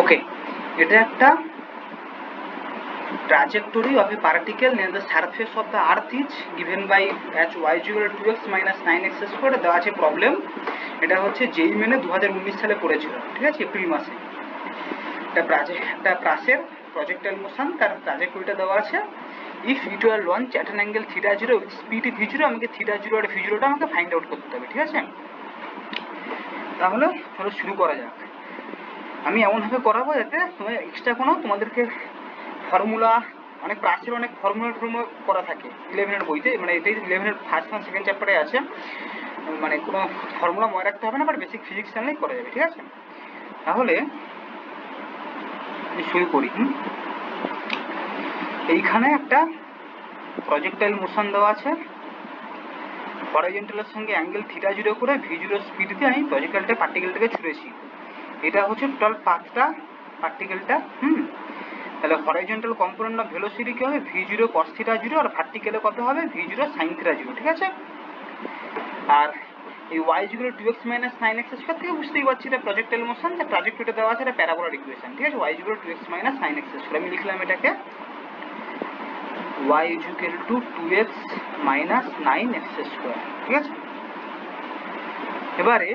ওকে, এটা একটা trajectory of a particle near the surface of the earth is given by h y is equal to 2x minus 9x square দেওয়া আছে problem. এটা হচ্ছে যেই মেনে 2019 সালে পড়েছিল, ঠিক আছে, এপ্রিল মাসে। একটা প্রাসের প্রজেক্টাইল মোশন, তার ট্রাজেক্টরিটা দেওয়া আছে। If it were launch at an angle theta zero with speed V zero, আমাকে থিটা জিরো আর ভি জিরোটা আমাকে ফাইন্ড আউট করতে হবে, ঠিক আছে। তাহলে চলো শুরু করা যাক। আমি এমনভাবে করাবো যাতে তোমার এক্সট্রা কোনো তোমাদেরকে ফর্মুলা, অনেক প্রাচীর অনেক ফর্মুলা করা থাকে 11-এর বইতে, মানে এটাই 11-এর ফার্স্ট আর সেকেন্ড চ্যাপ্টারে আছে, মানে কোনো ফর্মুলা মনে রাখতে হবে না, বাট বেসিক ফিজিক্স জানলেই করা যাবে, ঠিক আছে। তাহলে শুরু করি। এইখানে একটা প্রজেক্টাইল মোশন দেওয়া আছে, হরাইজন্টালের সঙ্গে অ্যাঙ্গেল থিটা জিরো করে ভি জিরো স্পিড দিয়ে আমি পার্টিকেলটাকে ছুঁড়েছি। এটা হচ্ছে টোটাল পাথটা পার্টিকেলটা। তাহলে হরাইজন্টাল কম্পোনেন্ট অফ ভেলোসিটি কি হবে, v zero cos theta zero, আর ভার্টিক্যালে কত হবে, v zero sine theta zero, ঠিক আছে। আর এই y is equal to 2x minus 9x square থেকে বুঝতেই পারছি এটা প্রজেক্টাইল মোশন, তার ট্রাজেক্টরিটা দেওয়া আছে, এটা প্যারাবোলার ইকুয়েশন, ঠিক আছে। y is equal to 2x minus 9x square, আমি লিখলাম এটাকে y is equal to 2x minus 9x square, ঠিক আছে। এবারে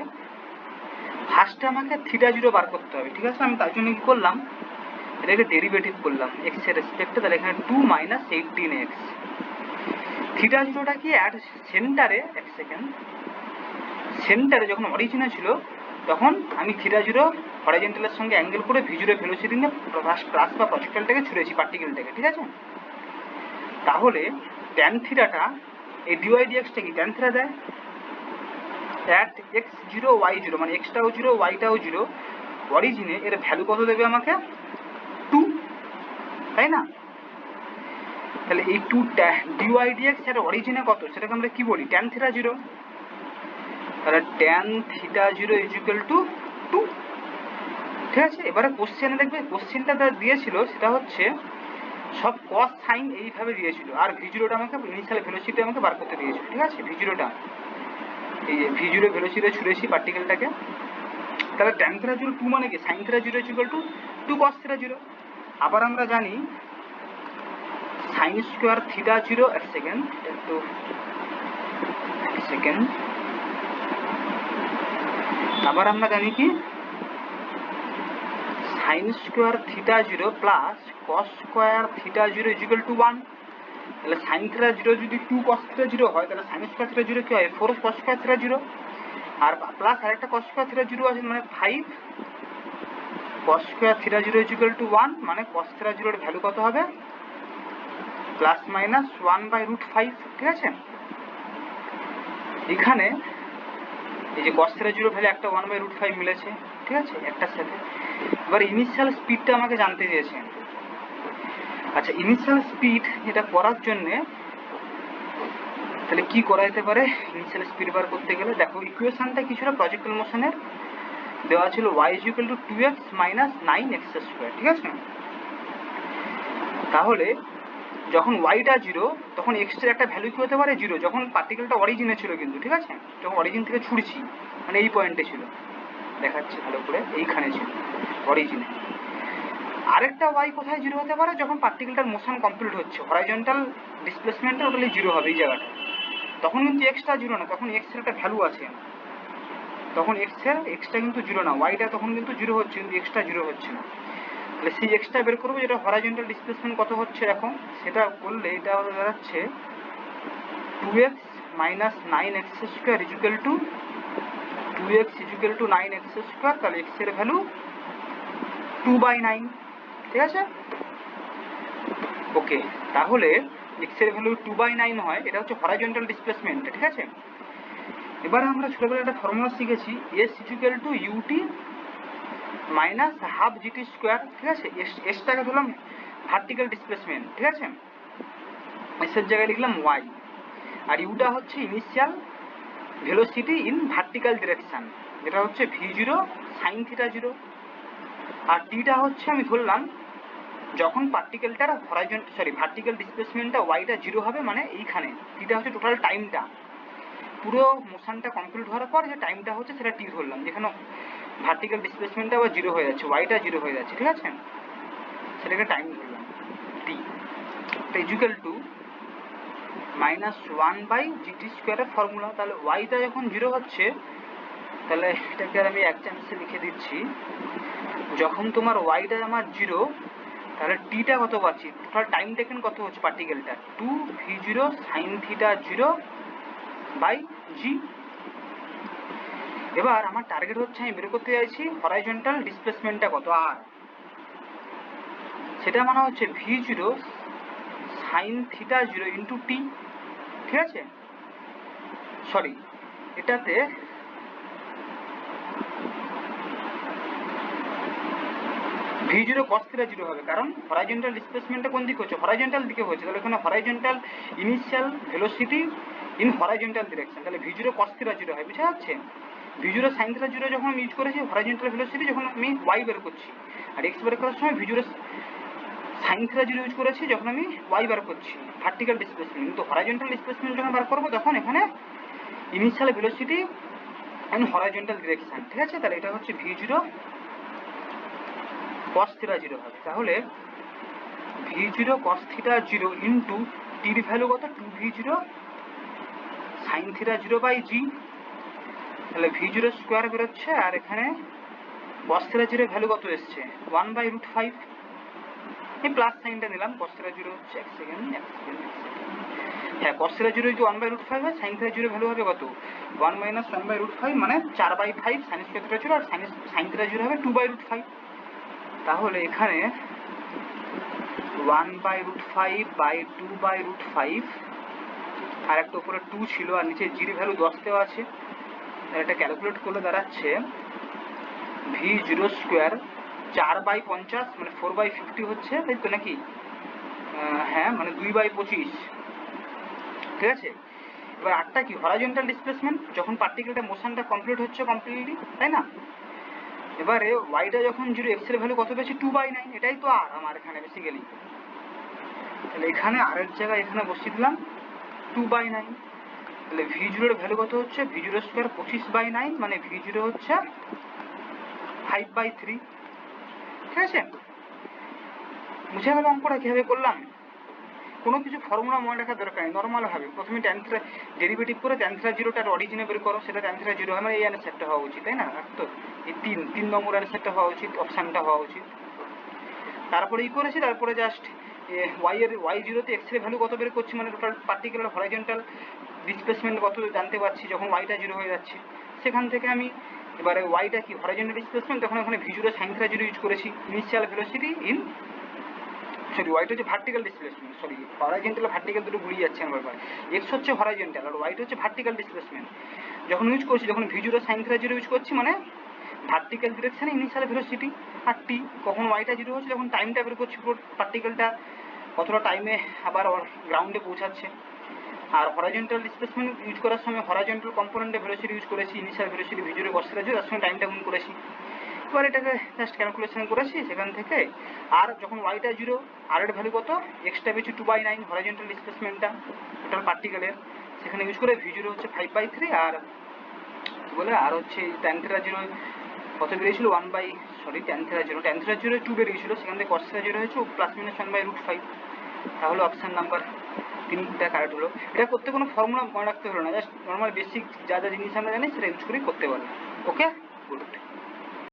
ফার্স্টে আমাকে থিটা জিরো বার করতে হবে, ঠিক আছে। আমি তার জন্য কি করলাম, এটাকে ডেরিভেটিভ করলাম x এর রেসপেক্টে, তাহলে এখানে 2 মাইনাস 18x। থিটা জিরোটা কি অ্যাট সেন্টারে, এক সেকেন্ড, সেন্টারে যখন অরিজিনে ছিল তখন আমি থিটা জিরো হরাইজন্টালের সঙ্গে অ্যাঙ্গেল করে ভি জিরো ভেলোসিটি নিয়ে প্লাস বা প্রজেক্টাইলটাকে ছুঁড়েছি পার্টিকেলটাকে, ঠিক আছে। তাহলে ট্যান থিটাটা, এই ডিওয়াই ডিএক্সটা কি ট্যান থিটা দেয় at X zero Y zero, মানে এক্সটাও জিরো ওয়াইটাও জিরো, অরিজিনে এর ভ্যালু কত দেবে আমাকে, 2, তাই না। তাহলে এই 2 ডিওয়াই ডিএক্স এর অরিজিনে কত, সেটাকে আমরা কি বলি, ট্যান থিটা জিরো। তাহলে tan theta zero is equal two 2, ঠিক আছে। এবারে কোশ্চেনে দেখবে, কোশ্চেনটা যা দিয়েছিল সেটা হচ্ছে সব কস সাইন এইভাবে দিয়েছিল, আর ভি জিরোটা আমাকে ইনিশিয়াল ভেলোসিটি আমাকে বার করতে দিয়েছিল, ঠিক আছে। ভি জিরোটা, এই যে ভি জিরো ভেলোসিটি ছুঁড়েছি পার্টিকেলটাকে। তাহলে ট্যান থিটা জিরো 2 মানে কি, sign theta zero is equal two 2 cos theta zero. আবার আমরা জানি সাইন স্কোয়ার থিটা জিরো, এক সেকেন্ড, আবার আমরা জানি কি sine square theta zero plus cos square theta zero is equal two 1। তাহলে সাইন থিটা জিরো যদি 2 কস থিটা জিরো হয়, তাহলে সাইন স্কোয়ার থিটা জিরো কি হয়, 4 কস স্কোয়ার থিটা জিরো, আর প্লাস আরেকটা কস স্কোয়ার থিটা জিরো আছে, মানে 5 cos square theta zero is equal two 1, মানে কস থিটা জিরোর ভ্যালু কত হবে, প্লাস মাইনাস 1/√5, ঠিক আছে। এখানে এই যে কস থিটা জিরো ভ্যালু একটা 1/√5 মিলেছে, ঠিক আছে, একটার সাথে। এবার ইনিশিয়াল স্পিডটা আমাকে জানতে চেয়েছেন। আচ্ছা, ইনিশিয়াল স্পিড এটা করার জন্য তাহলে কি করা যেতে পারে, ইনিশিয়াল স্পিড বার করতে গেলে দেখো ইকুয়েশনটা কিছুটা প্রজেক্টাইল মোশনের দেওয়া ছিল y is equal to 2x minus 9x square, ঠিক আছে। তাহলে যখন yটা জিরো তখন x এর একটা ভ্যালু কি হতে পারে, জিরো, যখন পার্টিকেলটা অরিজিনে ছিল কিন্তু, ঠিক আছে, যখন অরিজিন থেকে ছুড়ছি, মানে এই পয়েন্টে ছিল, দেখাচ্ছি ভালো করে, এইখানে ছিল অরিজিনে। আরেকটা y কোথায় জিরো হতে পারে, যখন পার্টিকেলটার মোশন কমপ্লিট হচ্ছে, হরাইজন্টাল ডিসপ্লেসমেন্টটা টোটালি জিরো হবে এই জায়গাটা, তখন কিন্তু এক্সটা জিরো না, তখন এক্স এর একটা ভ্যালু আছে, তখন এক্সটা কিন্তু জিরো না, ওয়াইটা তখন কিন্তু জিরো হচ্ছে, কিন্তু এক্সটা জিরো হচ্ছে না। তাহলে সেই এক্সটা বের করবো, যেটা হরাইজন্টাল ডিসপ্লেসমেন্ট কত হচ্ছে এখন, সেটা করলে এটা দাঁড়াচ্ছে 2x minus 9x square is equal to 2x is equal two 9x square. তাহলে এক্স এর ভ্যালু 2/9, ঠিক আছে। ওকে, তাহলে এক্স এর ভ্যালু 2/9 হয়, এটা হচ্ছে হরাইজন্টাল ডিসপ্লেসমেন্ট, ঠিক আছে। এবার আমরা ছোটবেলায় একটা ফর্মুলা শিখেছি, S is equal to UT minus half GT square, ঠিক আছে। এসটাকে ধরলাম ভার্টিক্যাল ডিসপ্লেসমেন্ট, ঠিক আছে, এসের জায়গায় লিখলাম ওয়াই, আর ইউটা হচ্ছে initial velocity in vertical direction, যেটা হচ্ছে v zero sine theta zero, আর টিটা হচ্ছে আমি ধরলাম যখন পার্টিকেলটার ভার্টিক্যাল ডিসপ্লেসমেন্টটা ওয়াইটা জিরো হবে, মানে এইখানে টিটা হচ্ছে টোটাল টাইমটা, পুরো মোশনটা কমপ্লিট হওয়ার পর যে টাইমটা হচ্ছে সেটা টি ধরলাম, যেখানে ভার্টিক্যাল ডিসপ্লেসমেন্টটা আবার জিরো হয়ে যাচ্ছে, ওয়াইটা জিরো হয়ে যাচ্ছে, ঠিক আছে, সেটাকে টাইম ধরলাম টি, ইকুয়াল টু -1/gt² ফর্মুলা। তাহলে ওয়াইটা যখন জিরো হচ্ছে, তাহলে এটাকে আর আমি এক চান্সে লিখে দিচ্ছি, যখন তোমার ওয়াইটা আমার জিরো, তাহলে টিটা কত পাচ্ছি, টোটাল টাইম টেকেন কত হচ্ছে পার্টিকেলটা, 2v0 sin θ0/g। এবার আমার টার্গেট হচ্ছে আমি বের করতে চাইছি হরাইজন্টাল ডিসপ্লেসমেন্টটা কত, আর সেটা মানে হচ্ছে v0 sin θ0 ইন্টু টি, ঠিক আছে, সরি এটাতে v0 cos θ0 হবে, কারণ হরাইজন্টাল ডিসপ্লেসমেন্টটা কোন দিকে হচ্ছে, হরাইজন্টাল দিকে হচ্ছে, তাহলে এখানে horizontal initial velocity in horizontal direction, তাহলে v0 cos θ0 হয়, বুঝা যাচ্ছে। v0 sin θ0 যখন আমি ইউজ করেছি হরাইজন্টাল ভেলোসিটি, যখন আমি y বের করছি, আর x বের করার সময় v0 sin θ0 ইউজ করেছি যখন আমি y বার করছি ভার্টিক্যাল ডিসপ্লেসমেন্ট। কিন্তু হরাইজন্টাল ডিসপ্লেসমেন্ট যখন বার করবো তখন এখানে initial velocity in horizontal direction, ঠিক আছে, তাহলে এটা হচ্ছে v0 cos θ0 হবে। তাহলে v0 cos θ0 ইন্টু টির ভ্যালু কত, 2v0 sin θ0/g, তাহলে v0 স্কোয়ার বেরোচ্ছে, আর এখানে cos θ0 ভ্যালু কত এসছে 1/√5, এই প্লাস সাইনটা নিলাম, cos θ0 হচ্ছে এক সেকেন্ড, হ্যাঁ cos θ0 যদি 1/√5 হয়, sin θ0 ভ্যালু হবে কত 1 - 1/√5, মানে 4/5 sin স্কোয়ার θ0, আর sin θ0 হবে 2/√5। তাহলে এখানে 1/√5/2/√5, আর একটা উপরে 2 ছিল, আর নিচে জির ভ্যালু 10 দেওয়া আছে, এটা ক্যালকুলেট করলে দাঁড়াচ্ছে v0 স্কোয়ার 4/50, মানে 4/50 হচ্ছে, তাই তো নাকি, হ্যাঁ মানে 2/25, ঠিক আছে। এবার আটটা কি হরাইজন্টাল ডিসপ্লেসমেন্ট, যখন পার্টিকেলটা মোশনটা কমপ্লিট হচ্ছে কমপ্লিটলি, তাই না। এবারে ওয়াইটা যখন জিরো, এক্স এর ভ্যালু কত পেয়েছি 2/9, এটাই তো আর আমার এখানে বেসিক্যালি, তাহলে এখানে আর এর জায়গায় এখানে বসিয়ে দিলাম 2/9, তাহলে v0 এর ভ্যালু কত হচ্ছে, v0 স্কোয়ার 25/9, মানে v0 হচ্ছে 5/3, ঠিক আছে। বুঝে গেল অঙ্কটা কিভাবে করলাম, কোনো কিছু ফর্মুলা মনে রাখার দরকার নেই, নর্মাল হবে, প্রথমে ট্যান থিটা ডেরিভেটিভ করে ট্যান থিটা 0টার অরিজিনে বের করো, সেটা ট্যান থিটা 0 হয়, মানে এই অ্যান্সারটা হওয়া উচিত, তাই না, তো এই তিন নম্বর অ্যান্সারটা হওয়া উচিত, অপশানটা হওয়া উচিত। তারপরে ই করেছি, তারপরে জাস্ট y0তে এক্স এর ভ্যালু কত বের করছি, মানে টোটাল পার্টিকুলার হরাইজন্টাল ডিসপ্লেসমেন্ট কত জানতে পারছি যখন ওয়াইটা জিরো হয়ে যাচ্ছে, সেখান থেকে আমি এবারে ওয়াইটা কি হরাইজন্টাল ডিসপ্লেসমেন্ট, তখন ওখানে v0 sin θ0 ইউজ করেছি, ইনিশিয়াল ভেলোসিটি ইন, সরি ওয়াইটা হচ্ছে vertical displacement, sorry horizontal vertical দুটো ঘুরিয়ে যাচ্ছে আমার ব্যাপার, এক্স হচ্ছে হরাইজন্টাল আর ওয়াইটা হচ্ছে ভার্টিক্যাল ডিসপ্লেসমেন্ট, যখন ইউজ করছি, যখন v0 sin θ0 ইউজ করছি, মানে ভার্টিক্যাল ডিরেকশনে ইনিশিয়াল ভেলোসিটি, আর টি কখন ওয়াইটা জিরো হচ্ছে তখন টাইমটা বের করছি, পুরো পার্টিকেলটা কতটা টাইমে আবার গ্রাউন্ডে পৌঁছাচ্ছে। আর হরাইজন্টাল ডিসপ্লেসমেন্ট ইউজ করার সময় হরাইজন্টাল কম্পোনেন্টে ভেলোসিটি ইউজ করেছি, ইনিশিয়াল ভেলোসিটি v0 cos θ0, তার সঙ্গে টাইমটা গুণ করেছি, এবার এটাকে জাস্ট ক্যালকুলেশন করেছি সেখান থেকে। আর যখন ওয়াইটা জিরো, আর এর ভ্যালু কত, এক্সটা পেয়েছি 2/9 হরাইজন্টাল ডিসপ্লেসমেন্টটা টোটাল পার্টিকেলের, সেখানে ইউজ করে v0 হচ্ছে 5/3, আর কি বলে, আর হচ্ছে ট্যান θ0 কত বেরিয়েছিল ট্যান θ0 2 বেরিয়েছিল, সেখান থেকে cos θ0 হয়েছে +-1/√5, তাহলে অপশান নাম্বার 3টা কারেক্ট হলো। এটা করতে কোনো ফর্মুলা মনে রাখতে হলো না, জাস্ট নর্মাল বেসিক যা যা জিনিস আমরা জানি সেটা ইউজ করেই করতে পারলাম। ওকে, গুড।